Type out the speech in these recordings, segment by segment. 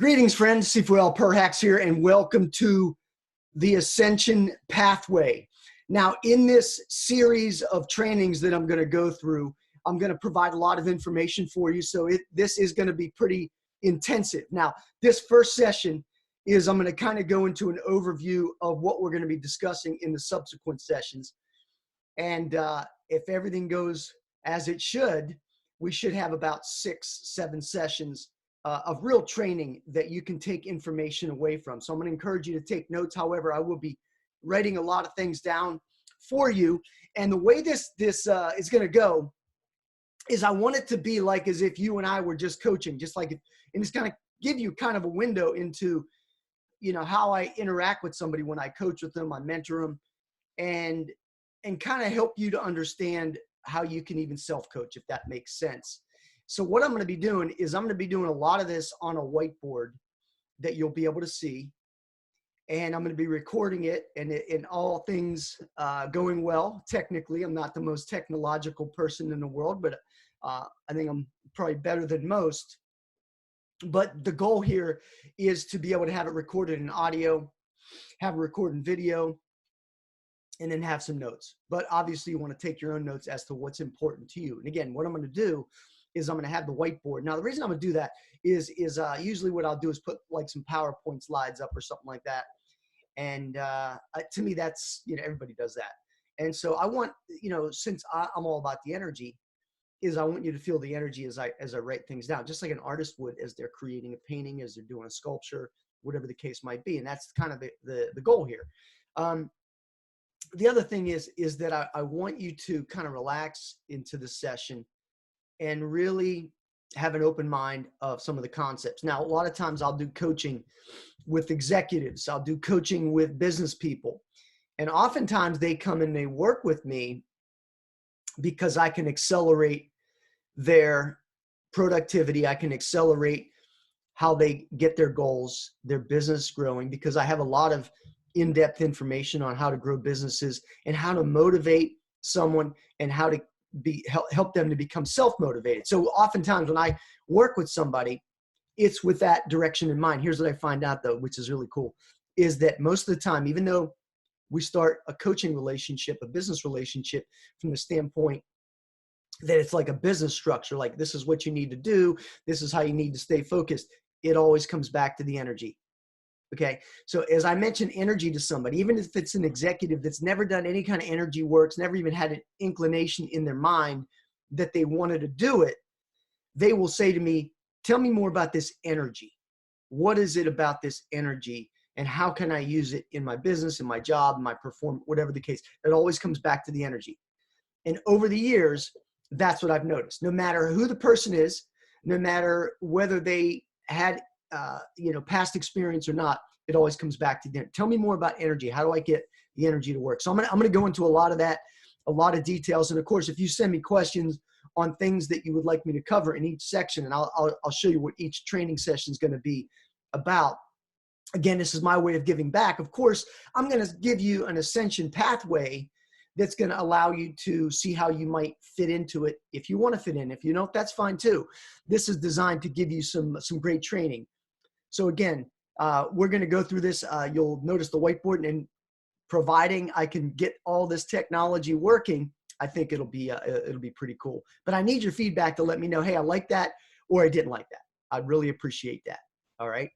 Greetings, friends. Sifuel Perhax here, and welcome to the Ascension Pathway. Now, in this series of trainings that I'm going to go through, I'm going to provide a lot of information for you, so this is going to be pretty intensive. Now, this first session is I'm going to kind of go into an overview of what we're going to be discussing in the subsequent sessions. And if everything goes as it should, we should have about 6-7 sessions of real training that you can take information away from. So I'm going to encourage you to take notes. However, I will be writing a lot of things down for you. And the way this is going to go is I want it to be like as if you and I were just coaching, just like, and it's going to give you kind of a window into, you know, how I interact with somebody when I coach with them, I mentor them, and kind of help you to understand how you can even self-coach, if that makes sense. So what I'm going to be doing is I'm going to be doing a lot of this on a whiteboard that you'll be able to see. And I'm going to be recording it, and in all things going well. Technically, I'm not the most technological person in the world, but I think I'm probably better than most. But the goal here is to be able to have it recorded in audio, have it recorded in video, and then have some notes. But obviously you want to take your own notes as to what's important to you. And again, what I'm going to do is I'm going to have the whiteboard. Now, the reason I'm going to do that is usually what I'll do is put like some PowerPoint slides up or something like that. And to me, that's, you know, everybody does that. And so I want, you know, since I'm all about the energy, is I want you to feel the energy as I write things down, just like an artist would as they're creating a painting, as they're doing a sculpture, whatever the case might be. And that's kind of the goal here. The other thing is that I want you to kind of relax into the session and really have an open mind of some of the concepts. Now, a lot of times I'll do coaching with executives. I'll do coaching with business people. And oftentimes they come and they work with me because I can accelerate their productivity. I can accelerate how they get their goals, their business growing, because I have a lot of in-depth information on how to grow businesses and how to motivate someone and how to help them to become self-motivated. So oftentimes when I work with somebody, it's with that direction in mind. Here's what I find out though, which is really cool, is that most of the time, even though we start a coaching relationship, a business relationship from the standpoint that it's like a business structure, like this is what you need to do, this is how you need to stay focused, it always comes back to the energy. Okay, so as I mentioned energy to somebody, even if it's an executive that's never done any kind of energy works, never even had an inclination in their mind that they wanted to do it, they will say to me, tell me more about this energy. What is it about this energy? And how can I use it in my business, in my job, in my performance, whatever the case? It always comes back to the energy. And over the years, that's what I've noticed. No matter who the person is, no matter whether they had past experience or not, it always comes back to them. Tell me more about energy. How do I get the energy to work? So I'm gonna go into a lot of that, a lot of details. And of course, if you send me questions on things that you would like me to cover in each section, and I'll show you what each training session is going to be about. Again, this is my way of giving back. Of course, I'm going to give you an ascension pathway that's going to allow you to see how you might fit into it if you want to fit in. If you don't, that's fine too. This is designed to give you some great training. So again, we're going to go through this. You'll notice the whiteboard, and providing I can get all this technology working, I think it'll be pretty cool. But I need your feedback to let me know, hey, I like that or I didn't like that. I'd really appreciate that. All right.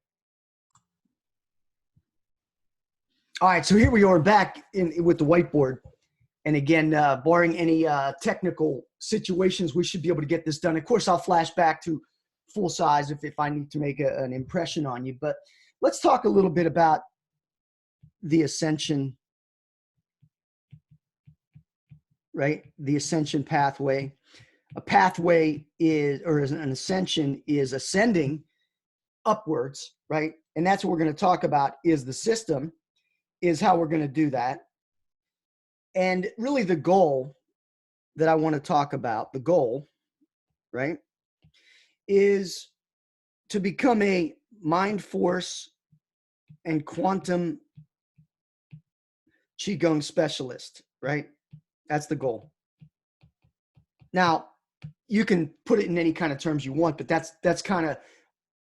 All right. So here we are back with the whiteboard. And again, barring any technical situations, we should be able to get this done. Of course, I'll flash back to full size if I need to make an impression on you. But let's talk a little bit about the ascension, right? The ascension pathway. A pathway or an ascension is ascending upwards, right? And that's what we're going to talk about, is the system, is how we're going to do that. And really the goal that I want to talk about, the goal, right, is to become a mind force and quantum Qigong specialist, right? That's the goal. Now, you can put it in any kind of terms you want, but that's kind of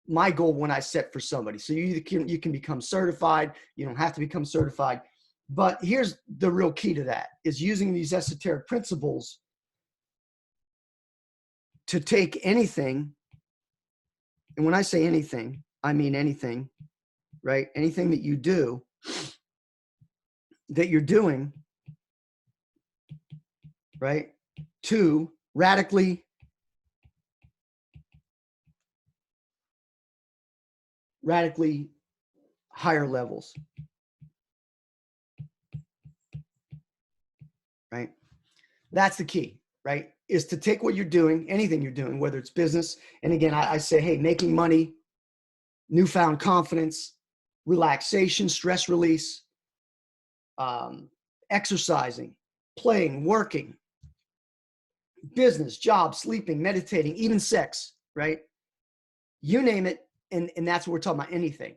my goal when I set for somebody. So you can become certified. You don't have to become certified. But here's the real key to that, is using these esoteric principles to take anything. And when I say anything, I mean anything, right? Anything that you do, that you're doing, right? To radically higher levels, right? That's the key, right? Is to take what you're doing, anything you're doing, whether it's business. And again, I say, hey, making money, newfound confidence, relaxation, stress release, exercising, playing, working, business, job, sleeping, meditating, even sex, right? You name it. And that's what we're talking about, anything,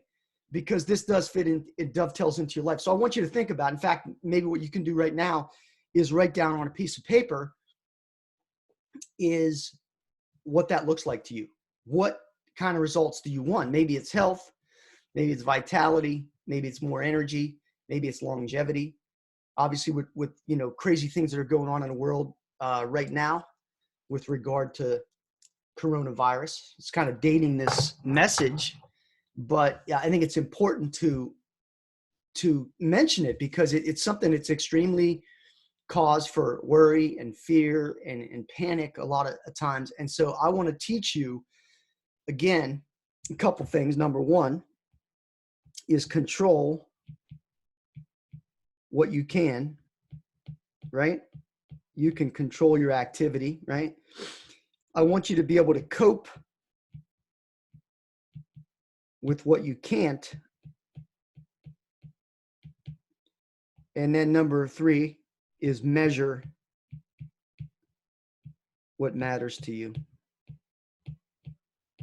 because this does fit in, it dovetails into your life. So I want you to think about, in fact, maybe what you can do right now is write down on a piece of paper is what that looks like to you. What kind of results do you want? Maybe it's health, maybe it's vitality, maybe it's more energy, maybe it's longevity. Obviously with crazy things that are going on in the world right now with regard to coronavirus, it's kind of dating this message, but yeah, I think it's important to mention it because it's something that's extremely cause for worry and fear and panic a lot of times. And so I want to teach you, again, a couple things. Number one is control what you can, right? You can control your activity, right? I want you to be able to cope with what you can't. And then number three is measure what matters to you,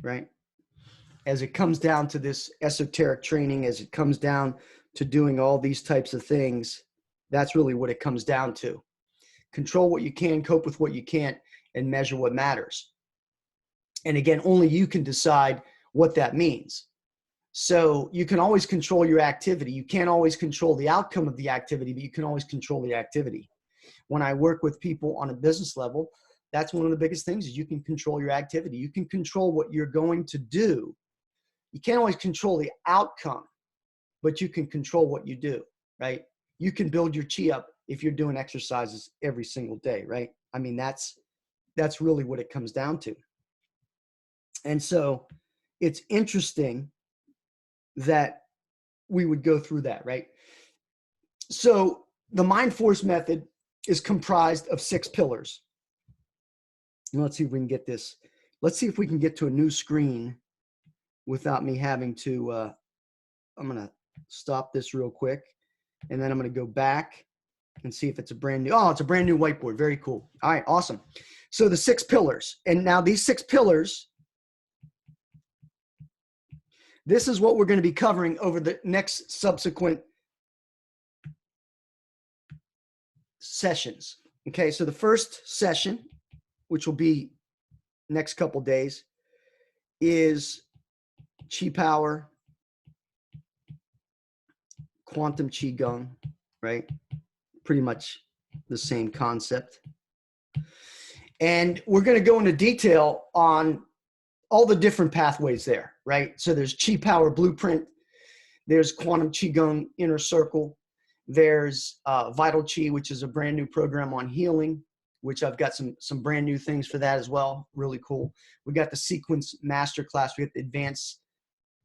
right? As it comes down to this esoteric training, as it comes down to doing all these types of things, that's really what it comes down to. Control what you can, cope with what you can't, and measure what matters. And again, only you can decide what that means. So you can always control your activity. You can't always control the outcome of the activity, but you can always control the activity. When I work with people on a business level, that's one of the biggest things, is you can control your activity. You can control what you're going to do. You can't always control the outcome, but you can control what you do, right? You can build your chi up if you're doing exercises every single day, right? I mean, that's really what it comes down to. And so it's interesting that we would go through that, right? So the Mind Force method is comprised of 6 pillars. And let's see if we can get this. Let's see if we can get to a new screen without me having to, I'm going to stop this real quick. And then I'm going to go back and see if it's a brand new, oh, it's a brand new whiteboard. Very cool. All right, awesome. So the 6 pillars. And now these 6 pillars, this is what we're going to be covering over the next subsequent sessions. Okay, so the first session, which will be next couple days, is Chi Power, Quantum Qigong, right? Pretty much the same concept. And we're going to go into detail on all the different pathways there, right? So there's Chi Power Blueprint, there's Quantum Qigong Inner Circle, there's Vital Chi, which is a brand new program on healing, which I've got some brand new things for that as well. Really cool. We got the Sequence Masterclass. We got the Advanced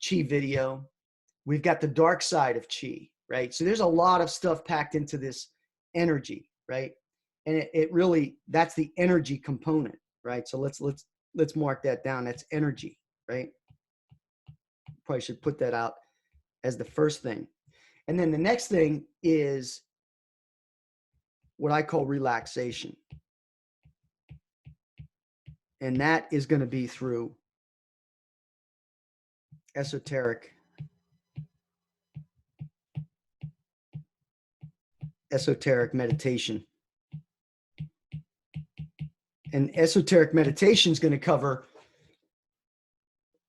Chi video. We've got the Dark Side of Chi, right? So there's a lot of stuff packed into this energy, right? And it really, that's the energy component, right? So let's mark that down. That's energy, right? Probably should put that out as the first thing. And then the next thing is what I call relaxation. And that is going to be through esoteric meditation. And esoteric meditation is going to cover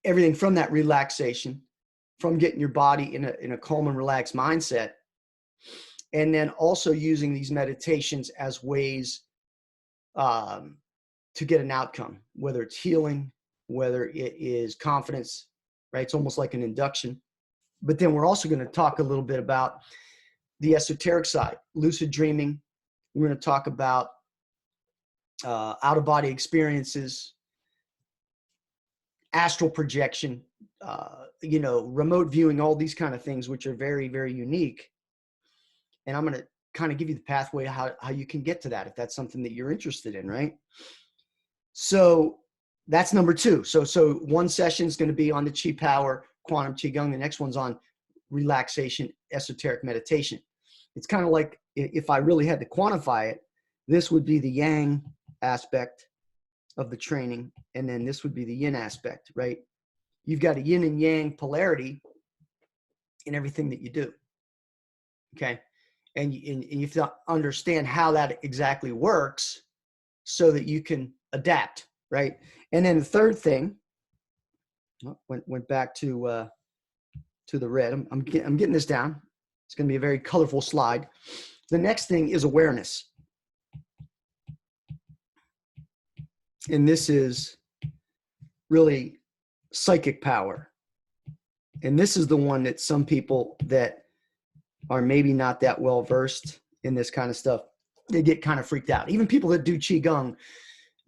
everything from that relaxation, from getting your body in a calm and relaxed mindset, and then also using these meditations as ways to get an outcome, whether it's healing, whether it is confidence, right? It's almost like an induction. But then we're also going to talk a little bit about the esoteric side, lucid dreaming. We're going to talk about out-of-body experiences, astral projection, remote viewing, all these kind of things, which are very, very unique. And I'm going to kind of give you the pathway how you can get to that if that's something that you're interested in, right? So that's number 2. So one session is going to be on the Qi power, quantum Qigong. The next one's on relaxation, esoteric meditation. It's kind of like, if I really had to quantify it, this would be the yang aspect of the training, and then this would be the yin aspect, right? You've got a yin and yang polarity in everything that you do, okay? And you have to understand how that exactly works so that you can adapt, right? And then the third thing, went back to the red. I'm getting this down. It's going to be a very colorful slide. The next thing is awareness. And this is really psychic power. And this is the one that some people that are maybe not that well versed in this kind of stuff, they get kind of freaked out. Even people that do Qigong,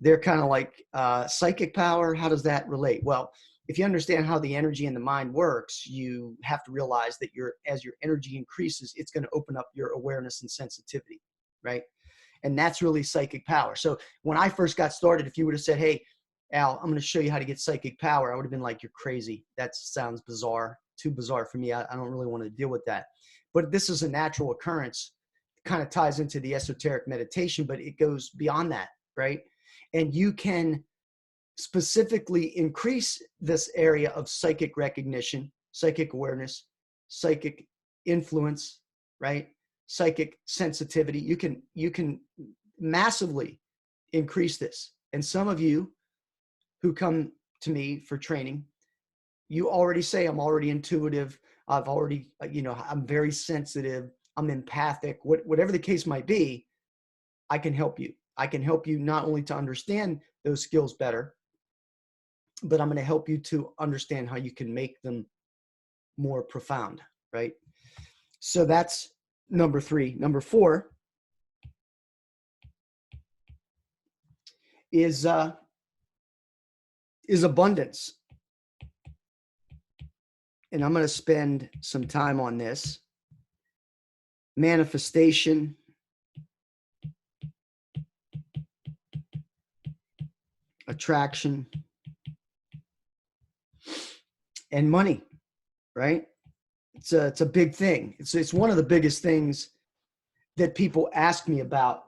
they're kind of like, psychic power, how does that relate? Well, if you understand how the energy in the mind works, you have to realize that as your energy increases, it's going to open up your awareness and sensitivity, right? And that's really psychic power. So when I first got started, if you would have said, hey, Al, I'm going to show you how to get psychic power, I would have been like, you're crazy. That sounds bizarre, too bizarre for me. I don't really want to deal with that. But this is a natural occurrence. It kind of ties into the esoteric meditation, but it goes beyond that, right? And you can specifically increase this area of psychic recognition, psychic awareness, psychic influence, right? Psychic sensitivity. You can massively increase this. And some of you who come to me for training, you already say, I'm already intuitive. I've already, I'm very sensitive. I'm empathic. Whatever the case might be, I can help you. I can help you not only to understand those skills better, but I'm going to help you to understand how you can make them more profound, right? So that's number 3. Number 4 is abundance. And I'm going to spend some time on this. Manifestation, attraction, and money, right? It's a big thing. It's one of the biggest things that people ask me about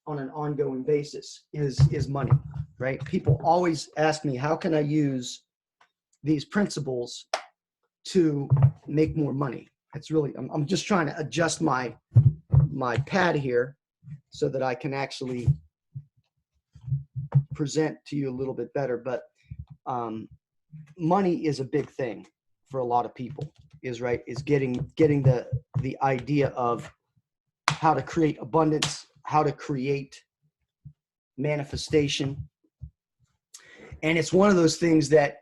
on an ongoing basis is money, right? People always ask me, how can I use these principles to make more money? It's really, I'm just trying to adjust my pad here so that I can actually present to you a little bit better. But money is a big thing for a lot of people, is getting the idea of how to create abundance, how to create manifestation. And it's one of those things that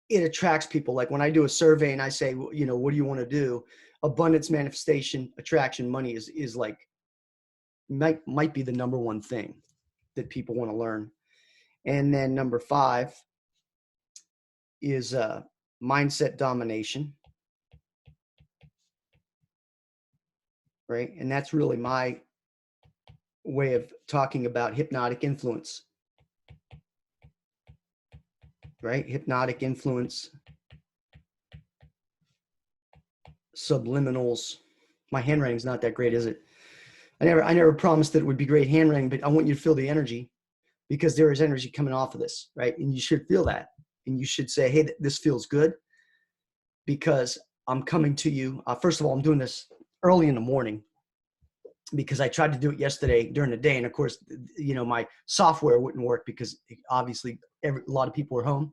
it attracts people. Like when I do a survey and I say, what do you want to do? Abundance, manifestation, attraction, money is like, might be the number one thing that people want to learn. And then number 5 is mindset domination, right? And that's really my way of talking about hypnotic influence, right? Hypnotic influence, subliminals. My handwriting's not that great, is it? I never promised that it would be great handwriting, but I want you to feel the energy, because there is energy coming off of this, right? And you should feel that. And you should say, hey, this feels good because I'm coming to you. First of all, I'm doing this early in the morning because I tried to do it yesterday during the day. And of course, my software wouldn't work because obviously a lot of people were home.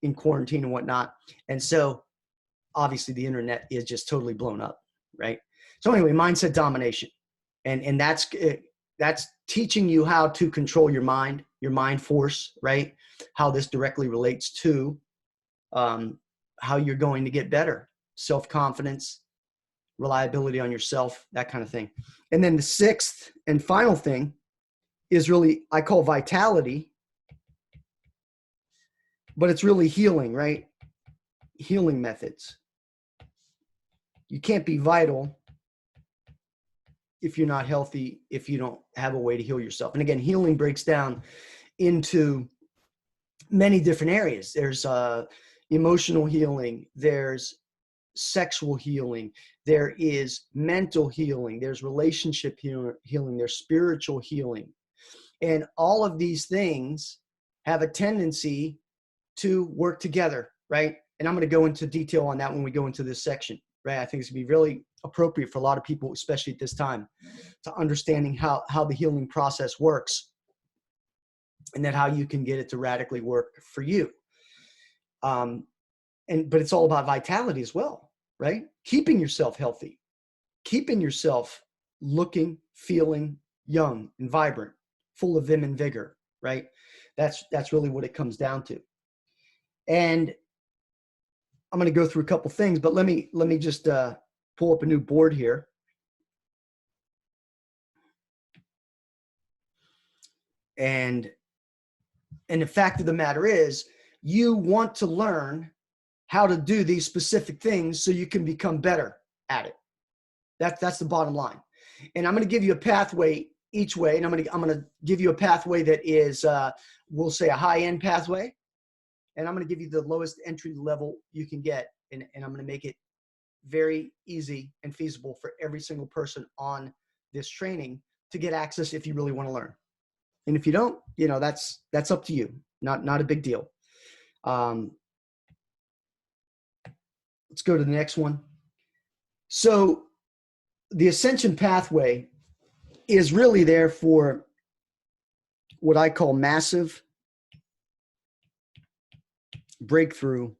in quarantine and whatnot. And so obviously the internet is just totally blown up, right? So anyway, mindset domination. And that's teaching you how to control your mind force, right? How this directly relates to how you're going to get better, self-confidence, reliability on yourself, that kind of thing. And then the sixth and final thing is really, I call vitality, but it's really healing, right? Healing methods. You can't be vital if you're not healthy, if you don't have a way to heal yourself. And again, healing breaks down into many different areas. There's emotional healing, there's sexual healing, there is mental healing, there's relationship healing, there's spiritual healing. And all of these things have a tendency to work together, right? And I'm going to go into detail on that when we go into this section, right? I think it's going to be really appropriate for a lot of people, especially at this time, to understanding how the healing process works, and then how you can get it to radically work for you. But it's all about vitality as well, right? Keeping yourself healthy, keeping yourself looking, feeling young and vibrant, full of vim and vigor, right? That's really what it comes down to. And I'm going to go through a couple things, but let me just pull up a new board here. And the fact of the matter is, you want to learn how to do these specific things so you can become better at it. That's the bottom line. And I'm going to give you a pathway each way, and I'm going to give you a pathway that is, we'll say, a high-end pathway, and I'm going to give you the lowest entry level you can get, and I'm going to make it very easy and feasible for every single person on this training to get access if you really want to learn. And if you don't, that's up to you. Not a big deal. Let's go to the next one. So the Ascension pathway is really there for what I call massive breakthrough.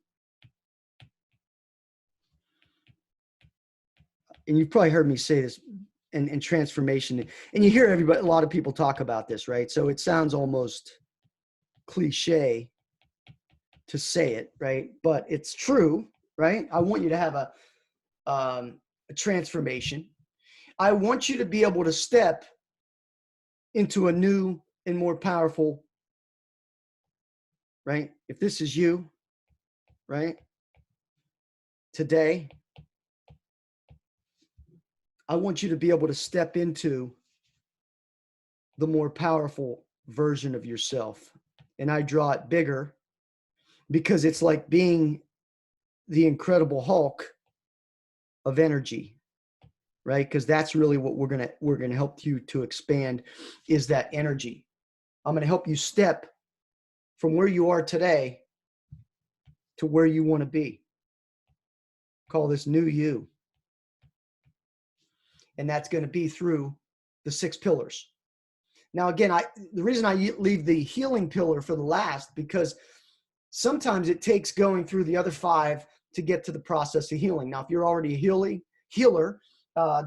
And you've probably heard me say this, and transformation. And you hear a lot of people talk about this, right? So it sounds almost cliche to say it, right? But it's true, right? I want you to have a transformation. I want you to be able to step into a new and more powerful, right? If this is you, right? Today, I want you to be able to step into the more powerful version of yourself. And I draw it bigger because it's like being the Incredible Hulk of energy, right? Because that's really what we're gonna help you to expand, is that energy. I'm gonna help you step from where you are today to where you want to be. Call this new you. And that's going to be through the 6 pillars. Now, again, the reason I leave the healing pillar for the last, because sometimes it takes going through the other 5 to get to the process of healing. Now, if you're already a healer,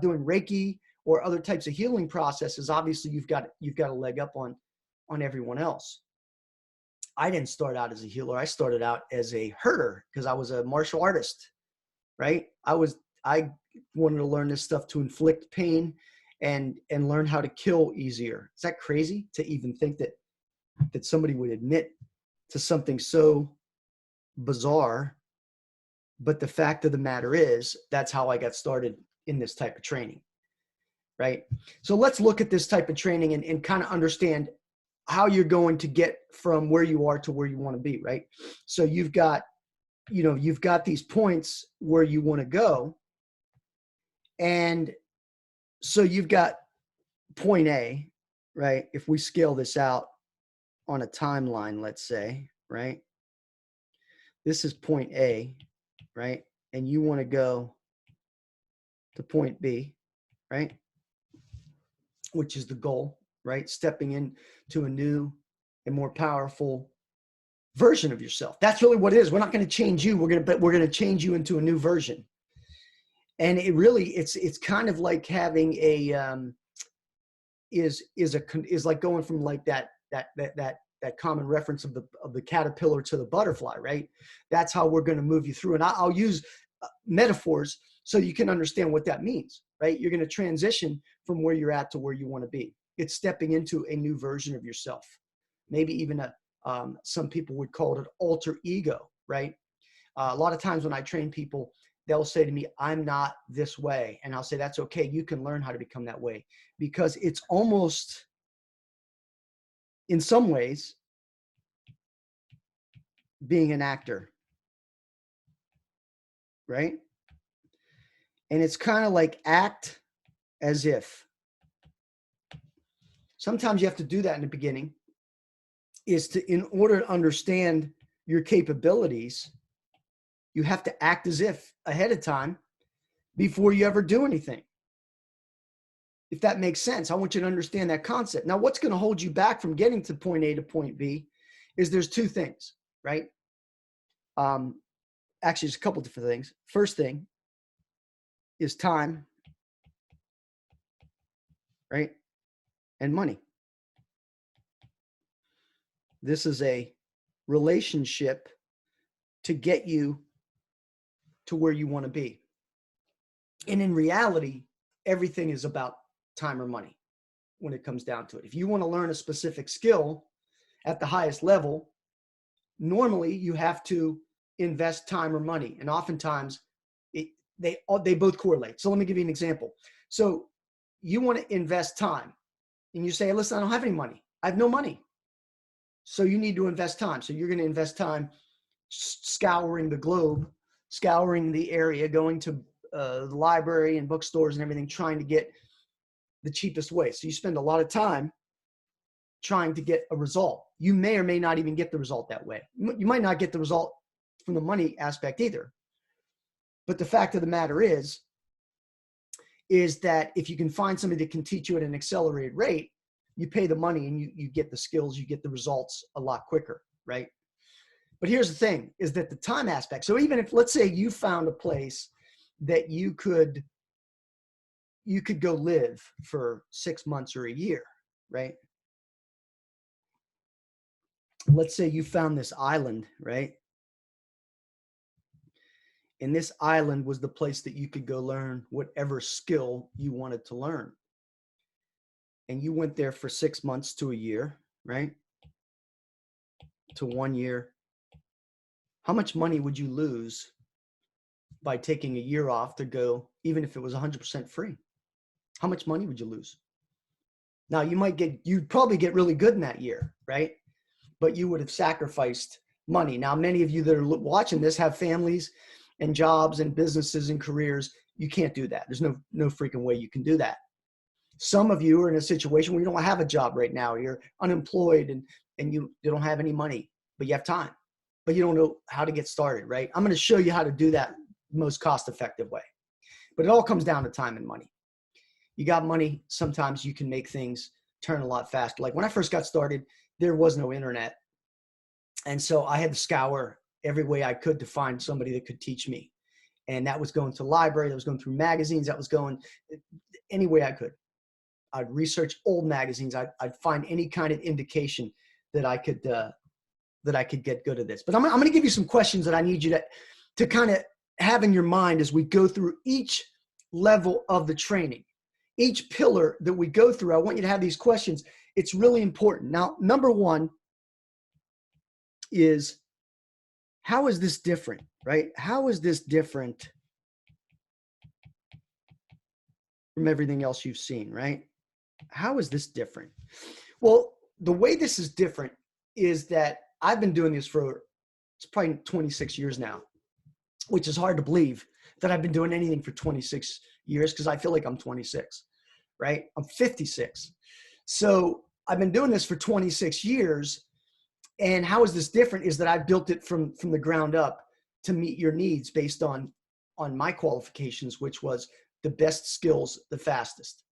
doing Reiki or other types of healing processes, obviously you've got a leg up on everyone else. I didn't start out as a healer. I started out as a herder because I was a martial artist, right? I wanted to learn this stuff to inflict pain and learn how to kill easier. Is that crazy to even think that somebody would admit to something so bizarre? But the fact of the matter is, that's how I got started in this type of training, right? So let's look at this type of training and kind of understand how you're going to get from where you are to where you want to be, right? So you've got these points where you want to go. And so you've got point A, right? If we scale this out on a timeline, let's say, right? This is point A, right? And you want to go to point B, right? Which is the goal, right? Stepping into a new and more powerful version of yourself. That's really what it is. We're not going to change you. We're going to change you into a new version. And it really, it's kind of like having is like going from like that common reference of the caterpillar to the butterfly, right? That's how we're going to move you through. And I'll use metaphors so you can understand what that means, right? You're going to transition from where you're at to where you want to be. It's stepping into a new version of yourself. Maybe even some people would call it an alter ego, right? A lot of times when I train people, they'll say to me, I'm not this way. And I'll say, that's okay. You can learn how to become that way, because it's almost, in some ways, being an actor, right? And it's kind of like act as if. Sometimes you have to do that in the beginning, in order to understand your capabilities, you have to act as if ahead of time before you ever do anything. If that makes sense, I want you to understand that concept. Now, what's going to hold you back from getting to point A to point B is there's two things, right? Actually, there's a couple different things. First thing is time, right? And money. This is a relationship to get you to where you want to be. And in reality, everything is about time or money when it comes down to it. If you want to learn a specific skill at the highest level, normally you have to invest time or money. And oftentimes they both correlate. So let me give you an example. So you want to invest time and you say, listen, I don't have any money. I have no money. So you need to invest time. So you're going to invest time scouring the globe, scouring the area, going to the library and bookstores and everything, trying to get the cheapest way. So you spend a lot of time trying to get a result. You may or may not even get the result that way. You might not get the result from the money aspect either. But the fact of the matter is that if you can find somebody that can teach you at an accelerated rate, you pay the money and you get the skills, you get the results a lot quicker, right? But here's the thing, is that the time aspect. So even if, let's say you found a place that you could go live for 6 months or a year, right? Let's say you found this island, right? And this island was the place that you could go learn whatever skill you wanted to learn. And you went there for 6 months to a year, right? To 1 year. How much money would you lose by taking a year off to go, even if it was 100% free? How much money would you lose? Now you'd probably get really good in that year, right? But you would have sacrificed money. Now, many of you that are watching this have families and jobs and businesses and careers. You can't do that. There's no freaking way you can do that. Some of you are in a situation where you don't have a job right now. You're unemployed and you don't have any money, but you have time, but you don't know how to get started, right? I'm going to show you how to do that the most cost-effective way. But it all comes down to time and money. You got money, sometimes you can make things turn a lot faster. Like when I first got started, there was no internet. And so I had to scour every way I could to find somebody that could teach me. And that was going to the library, that was going through magazines, that was going any way I could. I'd research old magazines. I'd find any kind of indication that I could get good at this. But I'm going to give you some questions that I need you to kind of have in your mind as we go through each level of the training. Each pillar that we go through, I want you to have these questions. It's really important. Now, number one is, how is this different, right? How is this different from everything else you've seen, right? How is this different? Well, the way this is different is that I've been doing this it's probably 26 years now, which is hard to believe that I've been doing anything for 26 years because I feel like I'm 26, right? I'm 56. So I've been doing this for 26 years. And how is this different is that I've built it from the ground up to meet your needs based on my qualifications, which was the best skills, the fastest,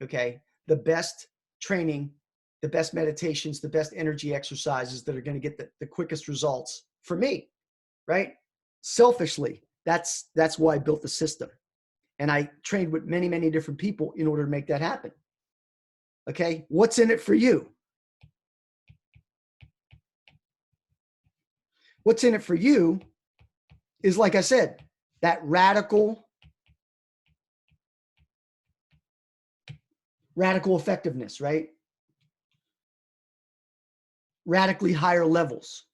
okay? The best training, the best meditations, the best energy exercises that are going to get the quickest results for me, right? Selfishly, that's why I built the system. And I trained with many, many different people in order to make that happen. Okay, what's in it for you? What's in it for you is, like I said, that radical effectiveness, right? Radically higher levels.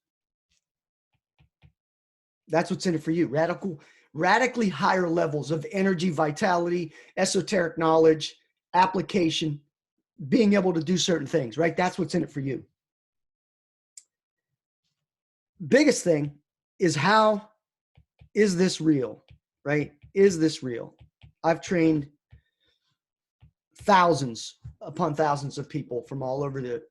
That's what's in it for you. Radically higher levels of energy, vitality, esoteric knowledge, application, being able to do certain things, right? That's what's in it for you. Biggest thing is, how is this real, right? Is this real? I've trained thousands upon thousands of people from all over the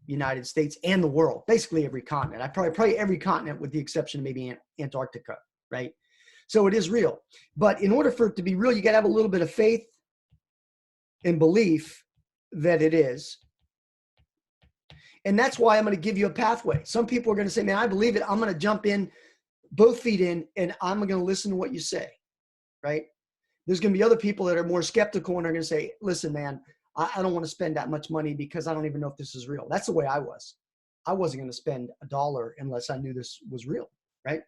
United States and the world, basically every continent. I probably every continent with the exception of maybe Antarctica, right? So it is real. But in order for it to be real, you got to have a little bit of faith and belief that it is. And that's why I'm going to give you a pathway. Some people are going to say, man, I believe it. I'm going to jump in, both feet in, and I'm going to listen to what you say, right? There's going to be other people that are more skeptical and are going to say, listen, man, I don't want to spend that much money because I don't even know if this is real. That's the way I was. I wasn't going to spend $1 unless I knew this was real, right?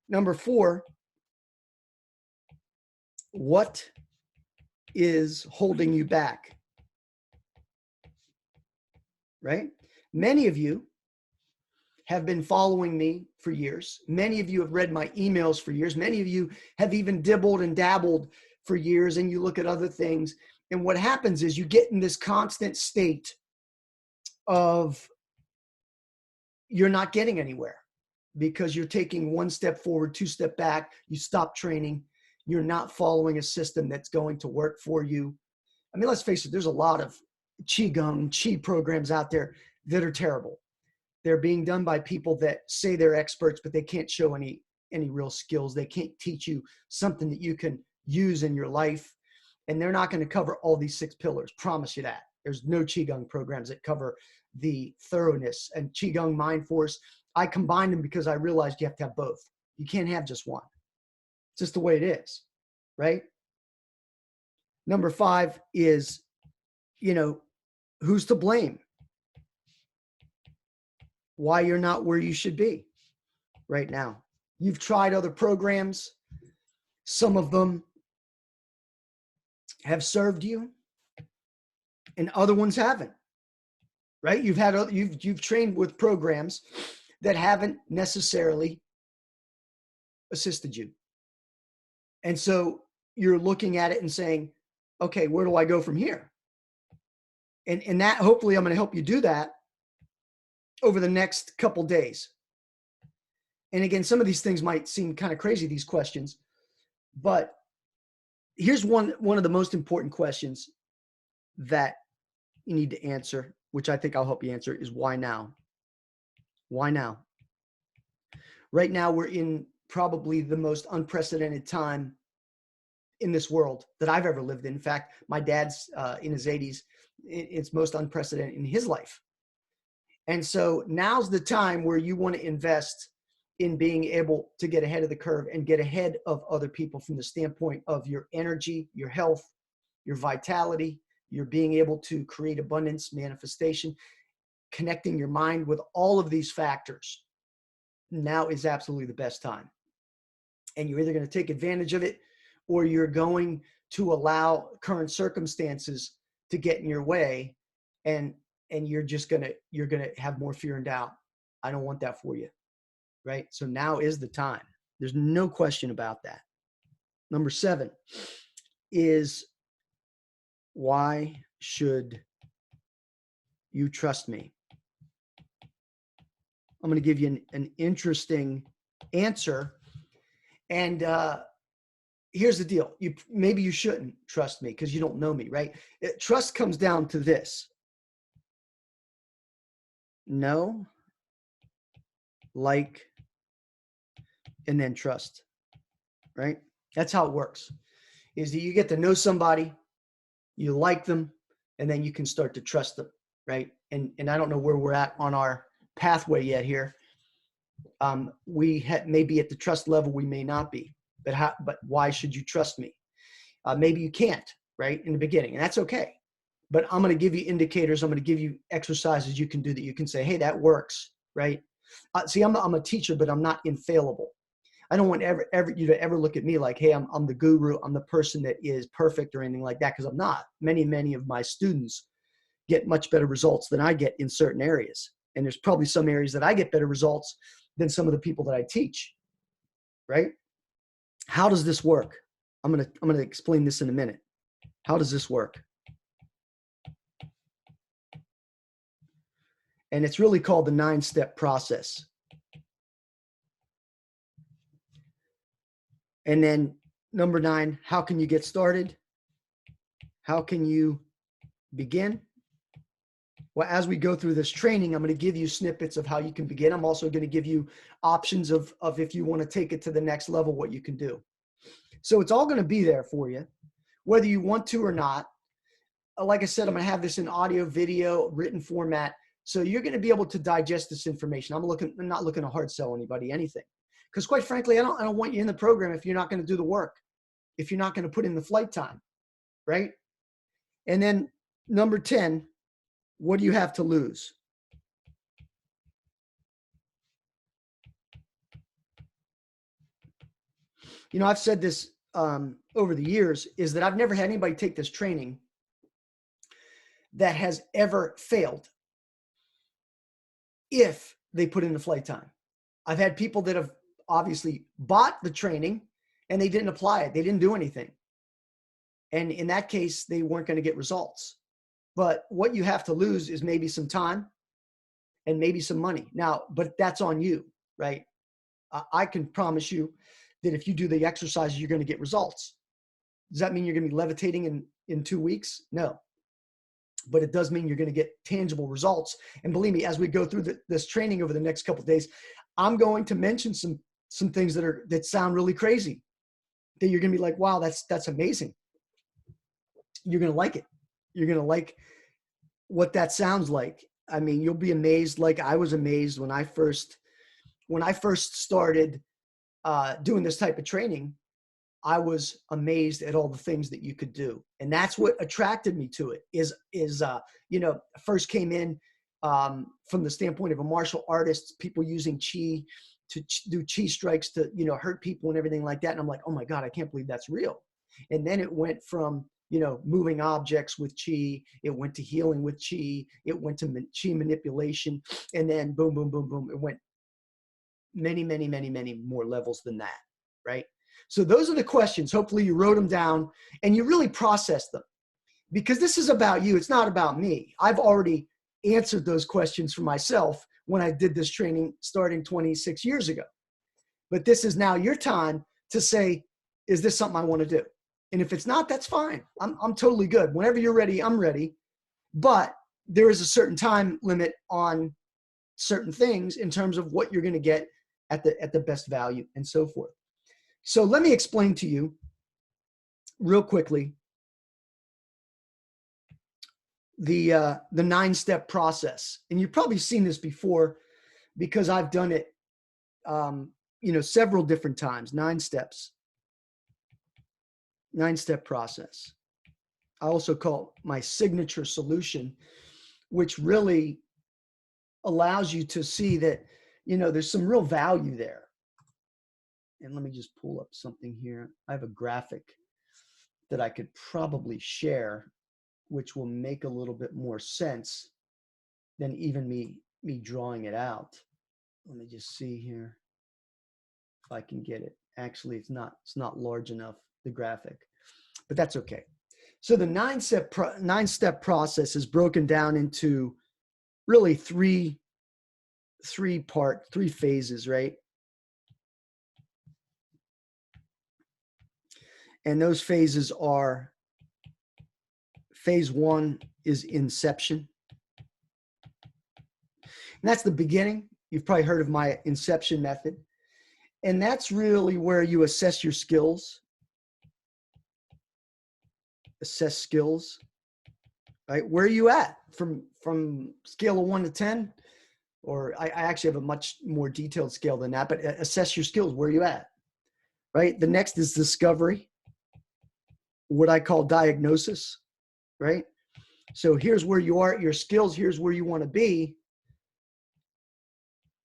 Number 4, what is holding you back, right? Many of you have been following me for years. Many of you have read my emails for years. Many of you have even dibbled and dabbled for years, and you look at other things. And what happens is you get in this constant state of you're not getting anywhere because you're taking 1 step forward, 2 steps back. You stop training. You're not following a system that's going to work for you. I mean, let's face it, there's a lot of Qigong, Qi programs out there that are terrible. They're being done by people that say they're experts, but they can't show any real skills. They can't teach you something that you can use in your life. And they're not going to cover all these 6 pillars. Promise you that. There's no Qigong programs that cover the thoroughness. And Qigong, Mind Force, I combined them because I realized you have to have both. You can't have just one. It's just the way it is, right? Number 5 is, who's to blame? Why you're not where you should be right now. You've tried other programs. Some of them have served you and other ones haven't, right? You've trained with programs that haven't necessarily assisted you. And so you're looking at it and saying, okay, where do I go from here? And that, hopefully I'm going to help you do that over the next couple days. And again, some of these things might seem kind of crazy, these questions, but here's one of the most important questions that you need to answer, which I think I'll help you answer, is why now? Why now? Right now, we're in probably the most unprecedented time in this world that I've ever lived in. In fact, my dad's in his 80s. It's most unprecedented in his life. And so now's the time where you want to invest in being able to get ahead of the curve and get ahead of other people from the standpoint of your energy, your health, your vitality, your being able to create abundance, manifestation, connecting your mind with all of these factors. Now is absolutely the best time. And you're either going to take advantage of it or you're going to allow current circumstances to get in your way, and you're going to have more fear and doubt. I don't want that for you. Right? So now is the time. There's no question about that. Number 7 is, why should you trust me? I'm going to give you an interesting answer. And here's the deal. Maybe you shouldn't trust me because you don't know me, right? Trust comes down to this. Know, like, and then trust, right? That's how it works, is that you get to know somebody, you like them, and then you can start to trust them, right? and I don't know where we're at on our pathway yet here. We may be at the trust level, we may not be, but why should you trust me? Maybe you can't, right, in the beginning, and that's okay. But I'm going to give you indicators. I'm going to give you exercises you can do that you can say, hey, that works, right? See, I'm a teacher, but I'm not infallible. I don't want you to ever look at me like, hey, I'm the guru. I'm the person that is perfect or anything like that, because I'm not. Many of my students get much better results than I get in certain areas. And there's probably some areas that I get better results than some of the people that I teach, right? How does this work? I'm gonna explain this in a minute. How does this work? And it's really called the 9-step process. And then number 9, how can you get started? How can you begin? Well, as we go through this training, I'm going to give you snippets of how you can begin. I'm also going to give you options of if you want to take it to the next level, what you can do. So it's all going to be there for you, whether you want to or not. Like I said, I'm going to have this in audio, video, written format. So you're going to be able to digest this information. I'm not looking to hard sell anybody anything. Because quite frankly, I don't want you in the program if you're not going to do the work, if you're not going to put in the flight time, right? And then number 10, what do you have to lose? You know, I've said this over the years, is that I've never had anybody take this training that has ever failed if they put in the flight time. I've had people that have obviously bought the training and they didn't apply it. They didn't do anything. And in that case, they weren't going to get results. But what you have to lose is maybe some time and maybe some money. Now, but that's on you, right? I can promise you that if you do the exercises, you're going to get results. Does that mean you're going to be levitating in 2 weeks? No. But it does mean you're going to get tangible results. And believe me, as we go through this training over the next couple of days, I'm going to mention some things that sound really crazy, that you're going to be like, wow, that's amazing. You're going to like it. You're going to like what that sounds like. I mean, you'll be amazed, like I was amazed when I first started doing this type of training. I was amazed at all the things that you could do. And that's what attracted me to it is first came in from the standpoint of a martial artist, people using Qi to do Qi strikes to, hurt people and everything like that. And I'm like, oh my God, I can't believe that's real. And then it went from, moving objects with Qi, it went to healing with Qi, it went to Qi manipulation, and then boom, boom, boom, boom. It went many, many, many, many more levels than that, right? So those are the questions. Hopefully you wrote them down and you really processed them, because this is about you. It's not about me. I've already answered those questions for myself when I did this training starting 26 years ago. But this is now your time to say, is this something I want to do? And if it's not, that's fine. I'm totally good. Whenever you're ready, I'm ready. But there is a certain time limit on certain things in terms of what you're going to get at the best value and so forth. So let me explain to you real quickly the 9-step process. And you've probably seen this before because I've done it several different times. 9 steps. 9-step process. I also call it my signature solution, which really allows you to see that, there's some real value there. And let me just pull up something here. I have a graphic that I could probably share, which will make a little bit more sense than even me drawing it out. Let me just see here if I can get it. Actually, it's not large enough, the graphic, but that's okay. So the 9-step process is broken down into really three phases, right? And those phases are, phase 1 is inception. And that's the beginning. You've probably heard of my inception method. And that's really where you assess your skills. Assess skills. right? Where are you at from scale of 1 to 10? Or I actually have a much more detailed scale than that, but assess your skills. Where are you at, right? The next is discovery, what I call diagnosis, right? So here's where you are at your skills. Here's where you want to be.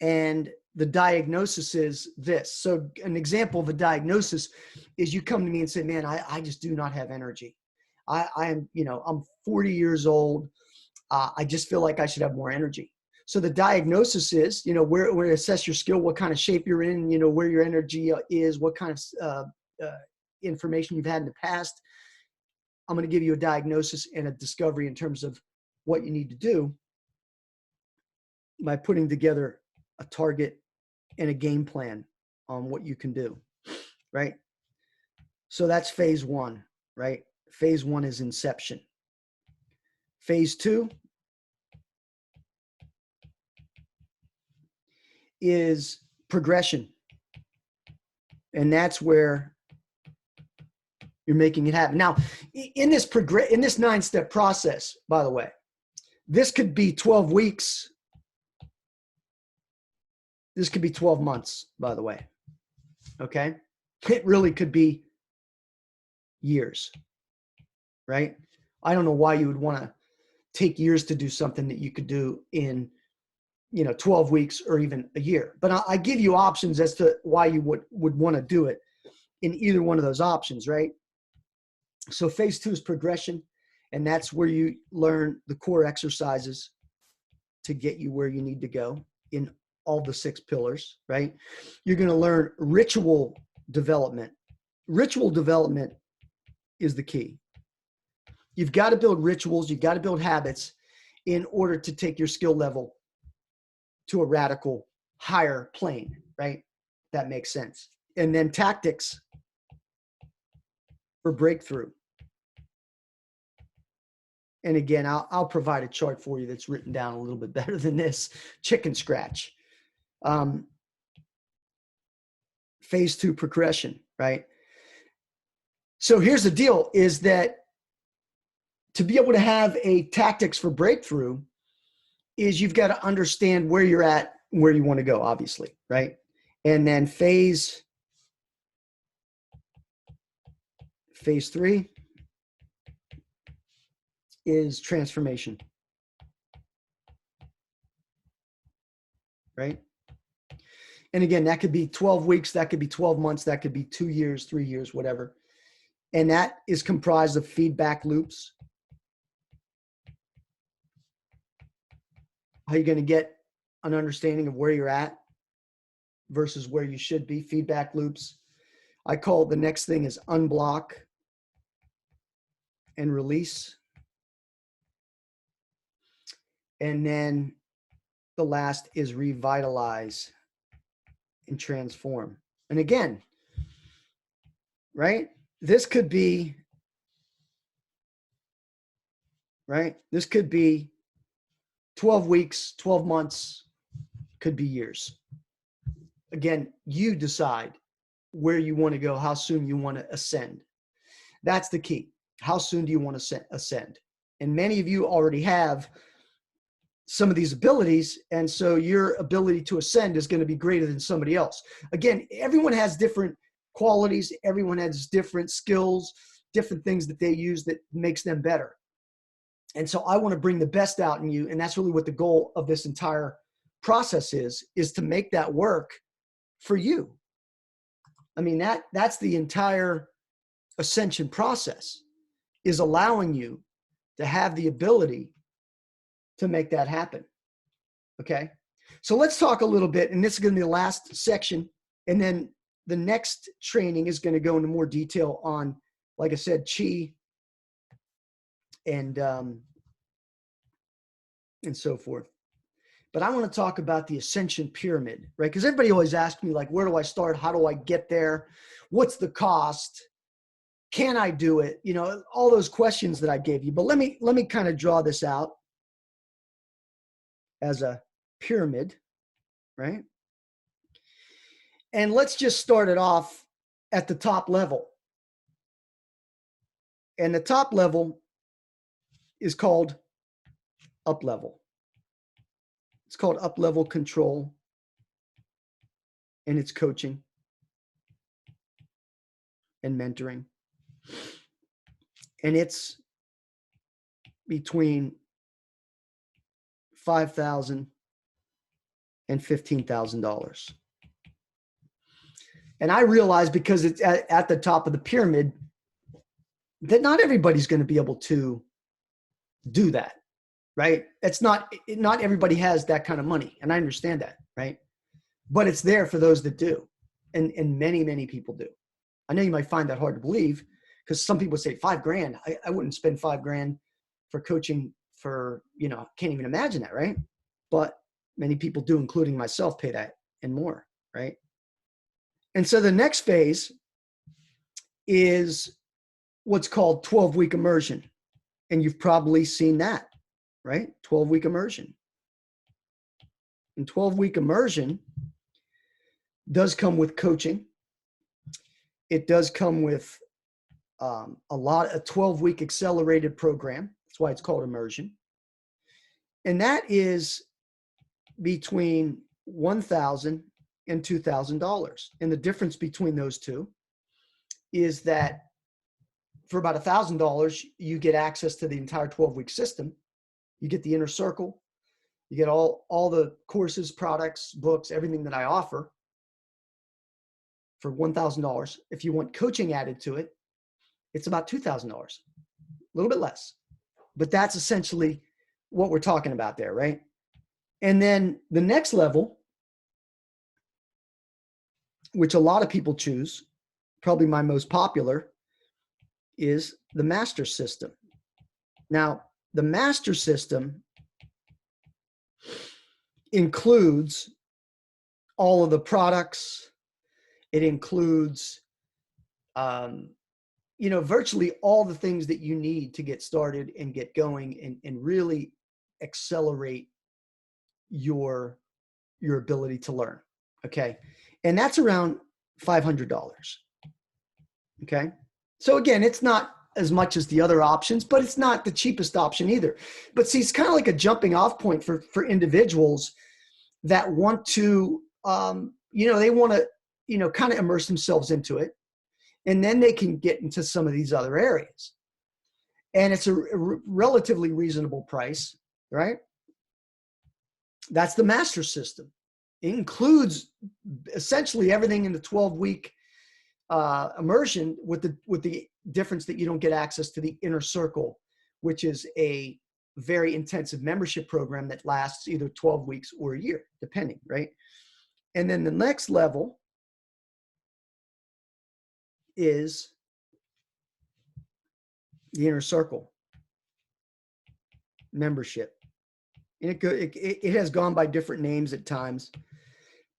And the diagnosis is this. So an example of a diagnosis is you come to me and say, man, I just do not have energy. I am, I'm 40 years old. I just feel like I should have more energy. So the diagnosis is, where to assess your skill, what kind of shape you're in, where your energy is, what kind of information you've had in the past. I'm going to give you a diagnosis and a discovery in terms of what you need to do by putting together a target and a game plan on what you can do, right? So that's phase one, right? Phase one is inception. Phase two is progression. And that's where you're making it happen. Now, in this 9-step process, by the way, this could be 12 weeks. This could be 12 months, by the way. Okay? It really could be years, right? I don't know why you would want to take years to do something that you could do in 12 weeks or even a year. But I give you options as to why you would want to do it in either one of those options, right? So phase two is progression, and that's where you learn the core exercises to get you where you need to go in all the 6 pillars, right? You're going to learn ritual development. Ritual development is the key. You've got to build rituals. You've got to build habits in order to take your skill level to a radical higher plane, right? That makes sense. And then tactics for breakthrough. And again, I'll provide a chart for you that's written down a little bit better than this. Chicken scratch. Phase two, progression, right? So here's the deal, is that to be able to have a tactics for breakthrough is you've got to understand where you're at, where you want to go, obviously, right? And then phase three is transformation, right? And again, that could be 12 weeks, that could be 12 months, that could be 2 years, 3 years, whatever. And that is comprised of feedback loops. How you're going to get an understanding of where you're at versus where you should be, feedback loops. I call the next thing is unblock and release. And then the last is revitalize and transform. And again, right? This could be, right? This could be 12 weeks, 12 months, could be years. Again, you decide where you want to go, how soon you want to ascend. That's the key. How soon do you want to ascend? And many of you already have some of these abilities, and so your ability to ascend is going to be greater than somebody else. Again, everyone has different qualities. Everyone has different skills, different things that they use that makes them better. And so I want to bring the best out in you, and that's really what the goal of this entire process is to make that work for you. I mean, that's the entire ascension process, is allowing you to have the ability to make that happen. Okay. So let's talk a little bit, and this is going to be the last section. And then the next training is going to go into more detail on, like I said, Qi and so forth. But I want to talk about the Ascension pyramid, right? Because everybody always asks me, like, where do I start? How do I get there? What's the cost? Can I do it? All those questions that I gave you. But let me kind of draw this out as a pyramid, right? And let's just start it off at the top level. And the top level is called up level. It's called up level control, and it's coaching and mentoring. And it's between $5,000 and $15,000. And I realize, because it's at the top of the pyramid, that not everybody's going to be able to do that, right? It's not everybody has that kind of money. And I understand that, right? But it's there for those that do. And many, many people do. I know you might find that hard to believe, because some people say $5,000. I wouldn't spend $5,000 for coaching for, can't even imagine that, right? But many people do, including myself, pay that and more, right? And so the next phase is what's called 12-week immersion. And you've probably seen that, right? 12-week immersion. And 12-week immersion does come with coaching. It does come with a 12-week accelerated program. That's why it's called immersion. And that is between $1,000 and $2,000. And the difference between those two is that for about $1,000, you get access to the entire 12-week system. You get the inner circle. You get all the courses, products, books, everything that I offer for $1,000. If you want coaching added to it, it's about $2,000, a little bit less. But that's essentially what we're talking about there, right? And then the next level, which a lot of people choose, probably my most popular, is the master system. Now, the master system includes all of the products. It includes, virtually all the things that you need to get started and get going and really accelerate your ability to learn. Okay. And that's around $500. Okay. So again, it's not as much as the other options, but it's not the cheapest option either. But see, it's kind of like a jumping off point for individuals that want to, they want to, kind of immerse themselves into it. And then they can get into some of these other areas. And it's a relatively reasonable price, right? That's the master system. It includes essentially everything in the 12-week immersion, with the difference that you don't get access to the inner circle, which is a very intensive membership program that lasts either 12 weeks or a year, depending, right? And then the next level is the inner circle membership. And it has gone by different names at times.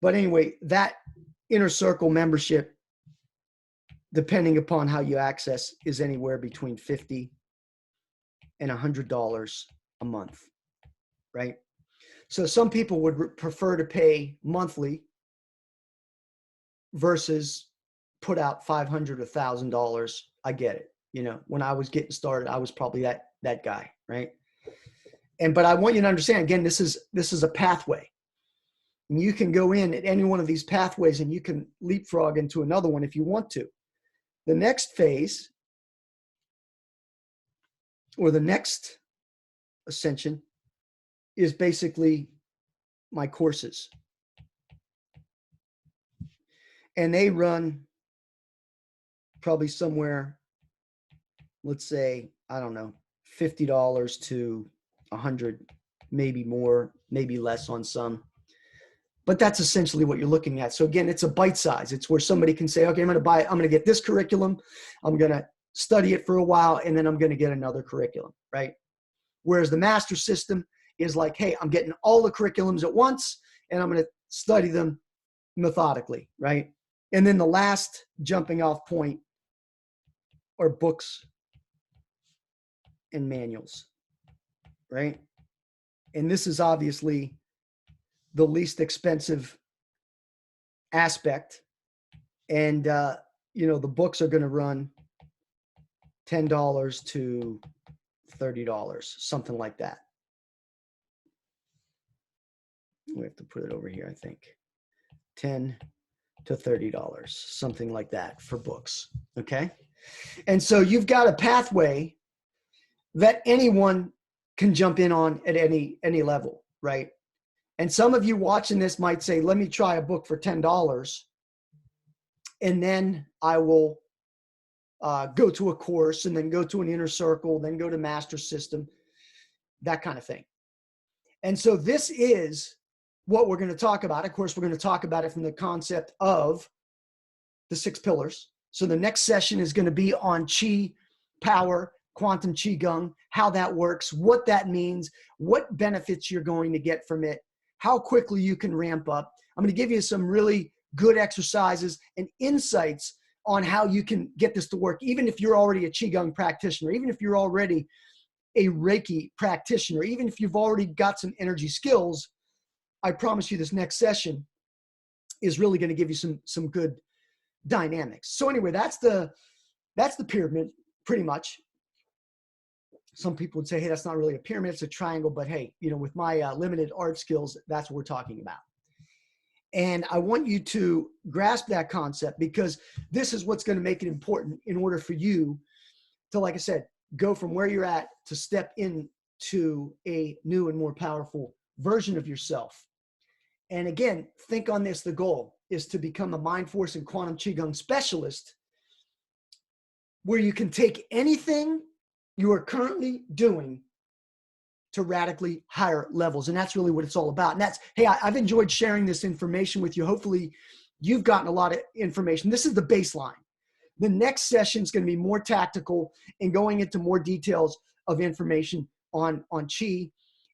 But anyway, that inner circle membership, depending upon how you access, is anywhere between $50 and $100 a month, right? So some people would prefer to pay monthly versus put out $500 or $1,000. I get it. When I was getting started, I was probably that guy, right? But I want you to understand, again, this is a pathway. And you can go in at any one of these pathways and you can leapfrog into another one if you want to. The next phase, or the next ascension, is basically my courses. And they run probably somewhere, let's say, I don't know, $50 to $100, maybe more, maybe less on some. But that's essentially what you're looking at. So again, it's a bite size. It's where somebody can say, okay, I'm going to get this curriculum. I'm going to study it for a while, and then I'm going to get another curriculum, right? Whereas the master system is like, hey, I'm getting all the curriculums at once, and I'm going to study them methodically, right? And then the last jumping off point are books and manuals, right? And this is obviously the least expensive aspect. And, the books are going to run $10 to $30, something like that. We have to put it over here, I think. $10 to $30, something like that for books, okay? And so you've got a pathway that anyone can jump in on at any level, right? And some of you watching this might say, let me try a book for $10, and then I will go to a course, and then go to an inner circle, then go to master system, that kind of thing. And so this is what we're going to talk about. Of course, we're going to talk about it from the concept of the 6 pillars. So the next session is going to be on Qi, power, quantum Qigong, how that works, what that means, what benefits you're going to get from it, how quickly you can ramp up. I'm going to give you some really good exercises and insights on how you can get this to work, even if you're already a Qigong practitioner, even if you're already a Reiki practitioner, even if you've already got some energy skills. I promise you this next session is really going to give you some good dynamics. So anyway, that's the pyramid, pretty much. Some people would say, hey, that's not really a pyramid, it's a triangle. But hey, you know, with my limited art skills, that's what we're talking about. And I want you to grasp that concept, because this is what's going to make it important in order for you to, like I said, go from where you're at to step into a new and more powerful version of yourself. And again, think on this. The goal is to become a mind force and quantum Qigong specialist, where you can take anything you are currently doing to radically higher levels. And that's really what it's all about. And that's, hey, I've enjoyed sharing this information with you. Hopefully you've gotten a lot of information. This is the baseline. The next session is going to be more tactical and going into more details of information on Qi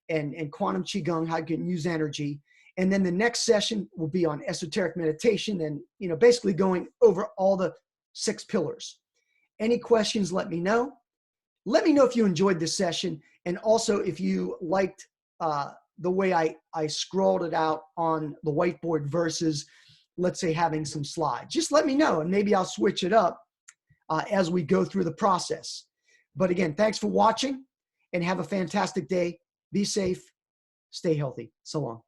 and quantum Qigong, how you can use energy. And then the next session will be on esoteric meditation and, you know, basically going over all the 6 pillars. Any questions, let me know. Let me know if you enjoyed this session, and also if you liked the way I scrolled it out on the whiteboard versus, let's say, having some slides. Just let me know, and maybe I'll switch it up as we go through the process. But again, thanks for watching, and have a fantastic day. Be safe. Stay healthy. So long.